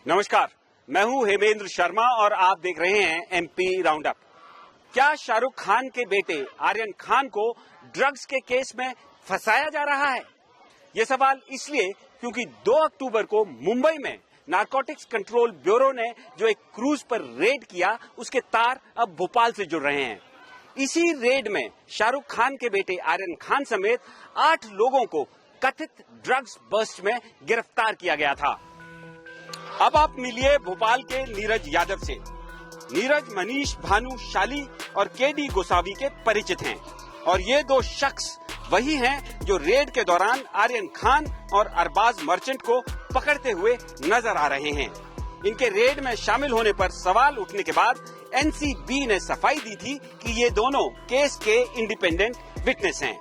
नमस्कार, मैं हूं हेमेंद्र शर्मा और आप देख रहे हैं एमपी राउंड अप। क्या शाहरुख खान के बेटे आर्यन खान को ड्रग्स के केस में फंसाया जा रहा है? ये सवाल इसलिए क्योंकि 2 अक्टूबर को मुंबई में नारकोटिक्स कंट्रोल ब्यूरो ने जो एक क्रूज पर रेड किया, उसके तार अब भोपाल से जुड़ रहे हैं। इसी रेड में शाहरुख खान के बेटे आर्यन खान समेत 8 लोगों को कथित ड्रग्स बस्ट में गिरफ्तार किया गया था। अब आप मिलिए भोपाल के नीरज यादव से। नीरज मनीष भानुशाली और केडी गोसावी के परिचित हैं और ये 2 शख्स वही हैं जो रेड के दौरान आर्यन खान और अरबाज मर्चेंट को पकड़ते हुए नजर आ रहे हैं। इनके रेड में शामिल होने पर सवाल उठने के बाद एनसीबी ने सफाई दी थी कि ये दोनों केस के इंडिपेंडेंट विटनेस हैं।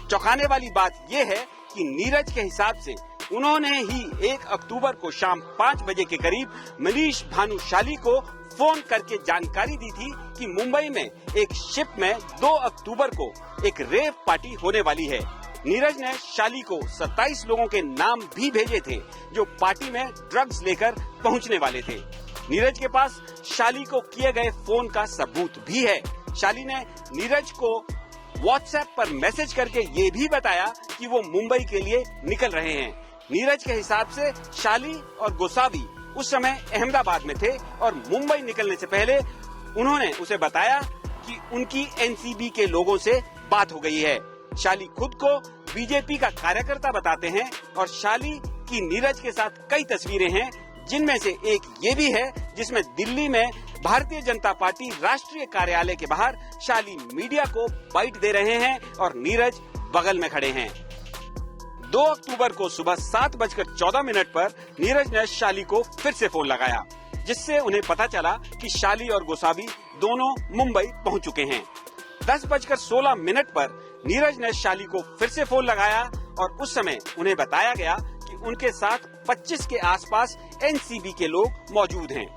चौंकाने वाली बात ये है कि नीरज के हिसाब से उन्होंने ही 1 अक्टूबर को शाम 5 बजे के करीब मनीष भानुशाली को फोन करके जानकारी दी थी कि मुंबई में एक शिप में 2 अक्टूबर को एक रेव पार्टी होने वाली है। नीरज ने शाली को 27 लोगों के नाम भी भेजे थे जो पार्टी में ड्रग्स लेकर पहुंचने वाले थे। नीरज के पास शाली को किए गए फोन का सबूत भी है। शाली ने नीरज को व्हाट्सएप पर मैसेज करके ये भी बताया कि वो मुंबई के लिए निकल रहे हैं। नीरज के हिसाब से शाली और गोसावी उस समय अहमदाबाद में थे और मुंबई निकलने से पहले उन्होंने उसे बताया कि उनकी एनसीबी के लोगों से बात हो गई है। शाली खुद को बीजेपी का कार्यकर्ता बताते हैं और शाली की नीरज के साथ कई तस्वीरें हैं, जिनमें से एक ये भी है जिसमें दिल्ली में भारतीय जनता पार्टी राष्ट्रीय कार्यालय के बाहर शाली मीडिया को बाइट दे रहे हैं और नीरज बगल में खड़े हैं। 2 अक्टूबर को सुबह 7:14 पर नीरज ने शाली को फिर से फोन लगाया, जिससे उन्हें पता चला कि शाली और गोसावी दोनों मुंबई पहुंच चुके हैं। 10:16 पर नीरज ने शाली को फिर से फोन लगाया और उस समय उन्हें बताया गया कि उनके साथ 25 के आसपास एनसीबी के लोग मौजूद हैं।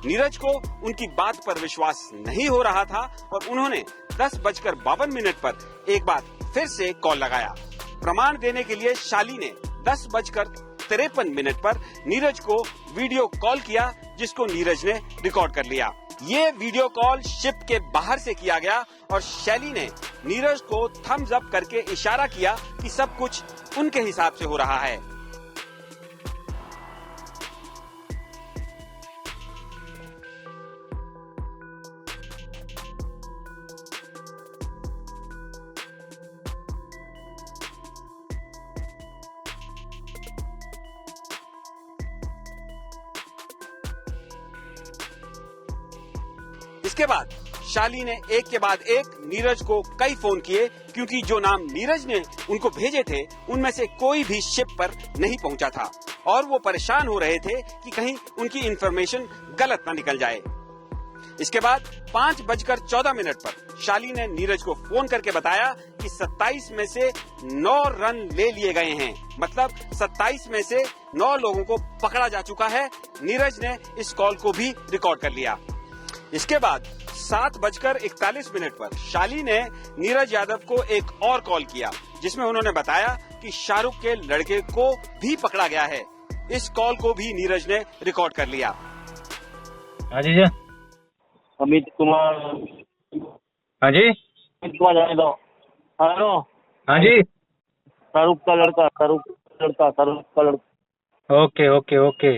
नीरज को उनकी बात पर विश्वास नहीं हो रहा था और उन्होंने 10:52 पर एक बार फिर से कॉल लगाया। प्रमाण देने के लिए शाली ने 10:53 पर नीरज को वीडियो कॉल किया, जिसको नीरज ने रिकॉर्ड कर लिया। ये वीडियो कॉल शिप के बाहर से किया गया और शैली ने नीरज को थम्स अप करके इशारा किया कि सब कुछ उनके हिसाब से हो रहा है। इसके बाद शाली ने एक के बाद एक नीरज को कई फोन किए, क्योंकि जो नाम नीरज ने उनको भेजे थे उनमें से कोई भी शिप पर नहीं पहुंचा था और वो परेशान हो रहे थे कि कहीं उनकी इन्फॉर्मेशन गलत ना निकल जाए। इसके बाद 5:14 पर शाली ने नीरज को फोन करके बताया कि 27 में से 9 रन ले लिए गए हैं, मतलब 27 में से 9 लोगों को पकड़ा जा चुका है। नीरज ने इस कॉल को भी रिकॉर्ड कर लिया। इसके बाद 7:41 पर शाली ने नीरज यादव को एक और कॉल किया, जिसमें उन्होंने बताया कि शाहरुख के लड़के को भी पकड़ा गया है। इस कॉल को भी नीरज ने रिकॉर्ड कर लिया। हाँ जी जी, अमित कुमार। हाँ जी, अमित कुमार जाने दो। हेलो, हाँ जी, शाहरुख का लड़का। Okay okay okay.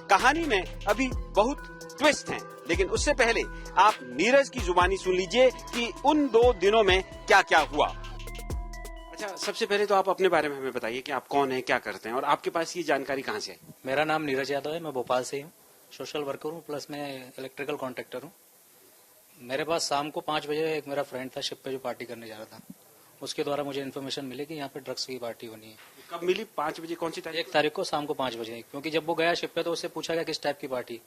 कहानी में अभी बहुत ट्विस्ट हैं, लेकिन उससे पहले आप नीरज की जुबानी सुन लीजिए कि उन 2 दिनों में क्या क्या हुआ। अच्छा, सबसे पहले तो आप अपने बारे में हमें बताइए कि आप कौन हैं, क्या करते हैं और आपके पास ये जानकारी कहाँ से है? मेरा नाम नीरज यादव है, मैं भोपाल से हूँ, सोशल वर्कर हूँ, प्लस मैं इलेक्ट्रिकल कॉन्ट्रैक्टर हूँ। मेरे पास शाम को 5 बजे एक मेरा फ्रेंड था शिप पे जो पार्टी करने जा रहा था, उसके द्वारा मुझे इन्फॉर्मेशन मिली कि यहाँ पे ड्रग्स की पार्टी होनी है। कब मिली? 5 बजे? कौन सी तारीख? 1 तारीख को शाम को 5 बजे, क्योंकि जब वो गया शिप पे तो उससे पूछा गया किस टाइप की पार्टी,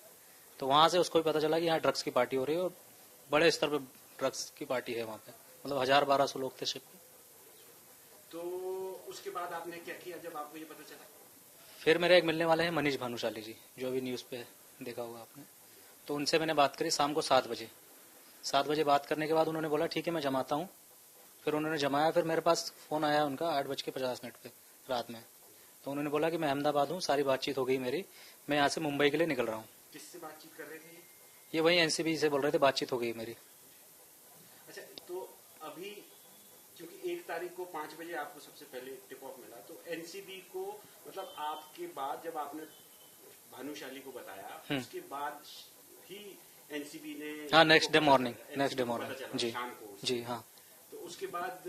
तो वहां से उसको भी पता चला कि यहाँ ड्रग्स की पार्टी हो रही है और बड़े स्तर पे ड्रग्स की पार्टी है वहाँ पे, मतलब 1000-1200 लोग थे शिप पे। तो उसके बाद आपने क्या किया जब आपको ये पता चला? फिर मेरे एक मिलने वाले हैं मनीष भानुशाली जी, जो अभी न्यूज पे देखा होगा आपने, तो उनसे मैंने बात करी शाम को 7 बजे। 7 बजे बात करने के बाद उन्होंने बोला ठीक है मैं जमाता हूँ। फिर उन्होंने जमाया, फिर मेरे पास फोन आया उनका 8:50 पे रात में। तो उन्होंने बोला कि मैं अहमदाबाद हूँ, सारी बातचीत हो गई मेरी, मैं यहाँ से मुंबई के लिए निकल रहा हूँ। किससे बातचीत कर रहे थे? ये वही एनसीबी से बोल रहे थे, बातचीत हो गई मेरी। अच्छा, तो अभी क्योंकि 1 तारीख को 5 बजे आपको सबसे पहले टिप ऑफ मिला, तो एनसीबी को मतलब आपके बाद जब आपने भानुशाली को बताया, उसके बाद ही एनसीबी ने हाँ, नेक्स्ट डे मॉर्निंग जी शाम को जी। हाँ तो उसके बाद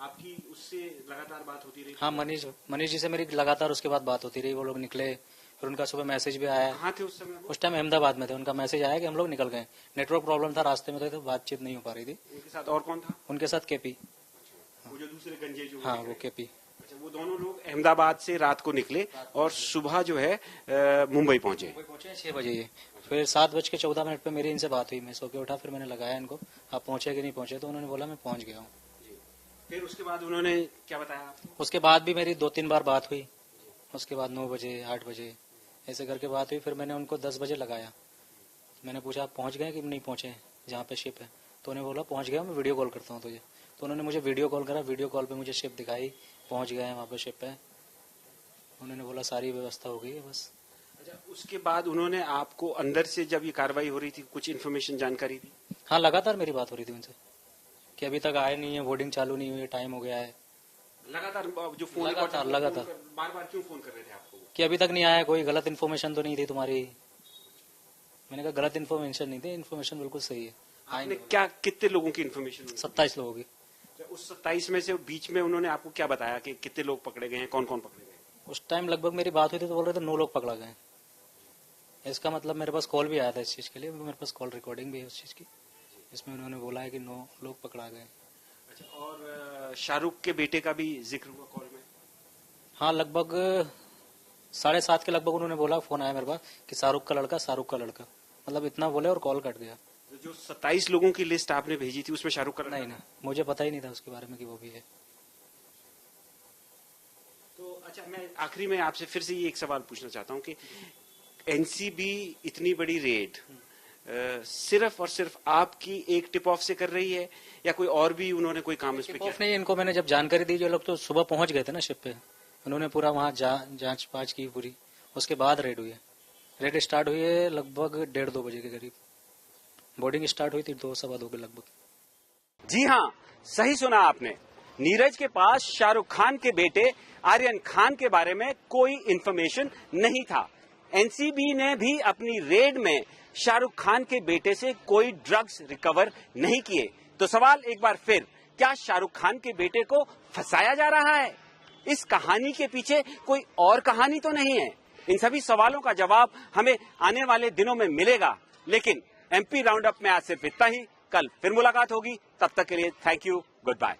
आपकी उससे लगातार बात होती रही? हाँ, मनीष जी से मेरी लगातार उसके बाद बात होती रही। वो लोग निकले, फिर उनका सुबह मैसेज भी आया। कहाँ थे उस समय वो? उस टाइम अहमदाबाद में थे, उनका मैसेज आया कि हम लोग निकल गए। नेटवर्क प्रॉब्लम था, रास्ते में थे तो बातचीत नहीं हो पा रही थी। उनके साथ और कौन था? उनके साथ केपी। वो जो दूसरे गंजे जो हाँ, वो केपी। अच्छा, वो दोनों लोग अहमदाबाद से रात को निकले और सुबह जो है मुंबई पहुंचे। पहुंचे 6 बजे ये। फिर 7:14 पे मेरी इनसे बात हुई। मैं सो के उठा, फिर मैंने लगाया इनको, आप पहुंचे कि नहीं पहुंचे, तो उन्होंने बोला मैं पहुंच गया हूँ। फिर उसके बाद उन्होंने क्या बताया आपको? उसके बाद भी मेरी 2-3 बार बात हुई। उसके बाद 9 बजे 8 बजे ऐसे करके बात हुई। फिर मैंने उनको 10 बजे लगाया। मैंने पूछा आप पहुंच गए कि नहीं पहुंचे जहाँ पे शिप है, तो उन्होंने बोला पहुंच गया, मैं वीडियो कॉल करता हूँ तुझे। तो उन्होंने मुझे वीडियो कॉल करा, वीडियो कॉल पे मुझे शिप दिखाई, पहुंच गए हैं वहाँ पे शिप पे। उन्होंने बोला सारी व्यवस्था हो गई है बस। अच्छा, उसके बाद उन्होंने आपको अंदर से जब ये कार्रवाई हो रही थी कुछ इन्फॉर्मेशन जानकारी दी? हाँ, लगातार मेरी बात हो रही थी उनसे कि अभी तक आए नहीं है, बोर्डिंग चालू नहीं हुई है, टाइम हो गया है। लगातार जो फोन लगातार बार बार क्यों फोन कर रहे थे आपको? कि अभी तक नहीं आया, कोई गलत इन्फॉर्मेशन तो नहीं थी तुम्हारी। मैंने कहा गलत इन्फॉर्मेशन नहीं थी, इन्फॉर्मेशन बिल्कुल सही है। आपने क्या कितने लोगों की इन्फॉर्मेशन? 27 लोगों की। उस 27 में से बीच में उन्होंने आपको क्या बताया कि कितने लोग पकड़े गए हैं, कौन कौन पकड़े गए? उस टाइम लगभग मेरी बात हुई थी तो बोल रहे थे 9 लोग पकड़ा गए। इसका मतलब मेरे पास कॉल भी आया था इस चीज के लिए, मेरे पास कॉल रिकॉर्डिंग भी है उस चीज की, इसमें उन्होंने बोला है कि 9 लोग पकड़ा गए। अच्छा, और शाहरुख के बेटे का भी जिक्र हुआ कॉल में? हाँ, लगभग 7:30 के लगभग उन्होंने बोला, फोन आया मेरे पास कि शाहरुख का लड़का, मतलब इतना बोले और कॉल कट गया। तो जो 27 लोगों की लिस्ट आपने भेजी थी उसमें शाहरुख का लड़का? नहीं, मुझे पता ही नहीं था उसके बारे में कि वो भी है। तो अच्छा, मैं आखिरी में आपसे फिर से ये एक सवाल पूछना चाहता हूँ कि एनसीबी इतनी बड़ी रेड सिर्फ और सिर्फ आपकी एक टिप ऑफ से कर रही है या कोई और भी उन्होंने कोई काम इस पे किया? नहीं, इनको मैंने जब जानकारी दी, जो लोग तो सुबह पहुंच गए थे ना शिप पे, उन्होंने पूरा वहाँ जांच पाँच की पूरी, उसके बाद रेड हुई है। रेड स्टार्ट हुई है लगभग 1:30-2 बजे के करीब। बोर्डिंग स्टार्ट हुई थी 2-2:15 के लगभग। जी हाँ, सही सुना आपने। नीरज के पास शाहरुख खान के बेटे आर्यन खान के बारे में कोई इंफॉर्मेशन नहीं था। एनसीबी ने भी अपनी रेड में शाहरुख खान के बेटे से कोई ड्रग्स रिकवर नहीं किए। तो सवाल एक बार फिर, क्या शाहरुख खान के बेटे को फंसाया जा रहा है? इस कहानी के पीछे कोई और कहानी तो नहीं है? इन सभी सवालों का जवाब हमें आने वाले दिनों में मिलेगा। लेकिन एमपी राउंड अप में आज सिर्फ इतना ही। कल फिर मुलाकात होगी, तब तक के लिए थैंक यू, गुड बाय।